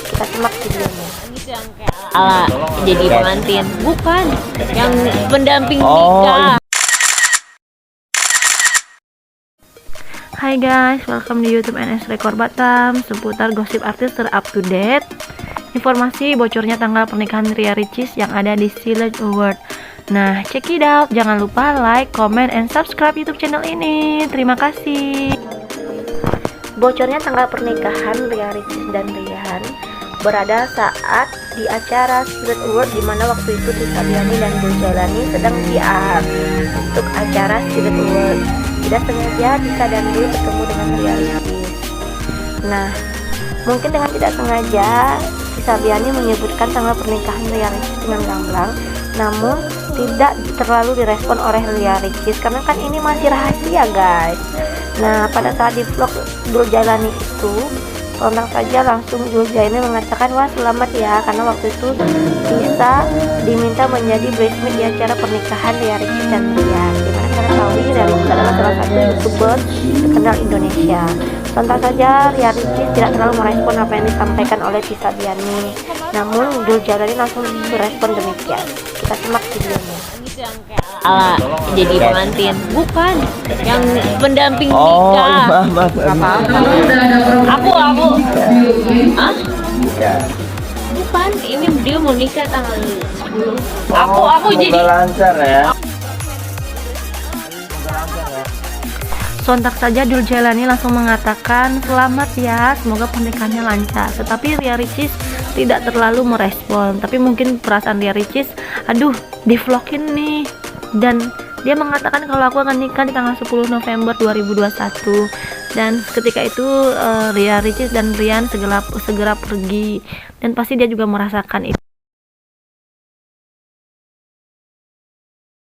Kita simak videonya. Ala jadi pengantin, bukan yang pendamping nikah. Hai guys, welcome di YouTube NS Record Batam seputar gosip artis ter-up to date. Informasi bocornya tanggal pernikahan Ria Ricis yang ada di Silent Award. Nah, check it out. Jangan lupa like, comment, and subscribe YouTube channel ini. Terima kasih. Bocornya tanggal pernikahan Ria Ricis dan Rian berada saat di acara Silent Award, di mana waktu itu Tisa Biani dan Dul Jailani sedang PR untuk acara Silent Award. Tidak sengaja Tisa dan Dul ketemu dengan Ria Ricis. Nah, mungkin dengan tidak sengaja Tisa Biani menyebutkan tanggal pernikahan Ria Ricis dengan gamblang, namun tidak terlalu direspon oleh Ria Ricis karena kan ini masih rahasia guys. Nah, pada saat di vlog Dul Jailani itu, sontak saja langsung Dul Jailani mengatakan, wah selamat ya, karena waktu itu Tisa diminta menjadi bridesmaid di acara pernikahan Ria Ricis dan Rian, dimana kita tahu Ria Ricis adalah salah satu youtuber terkenal Indonesia. Sontak saja Ria Ricis tidak terlalu merespon apa yang disampaikan oleh Tisa Biani, namun Dul Jailani langsung berespon demikian. Kita simak videonya. Ala jadi pengantin, bukan yang pendamping nikah. Aku ah bukan, ini dia mau nikah tanggal 10. Aku jadi lancar ya. Sontak saja Dul Jailani langsung mengatakan selamat ya, semoga pernikahannya lancar. Tetapi Ria Ricis tidak terlalu merespon. Tapi mungkin perasaan Ria Ricis, aduh di vlogin nih. Dan dia mengatakan kalau aku akan nikah di tanggal 10 November 2021. Dan ketika itu Ria Ricis dan Rian segera pergi. Dan pasti dia juga merasakan itu.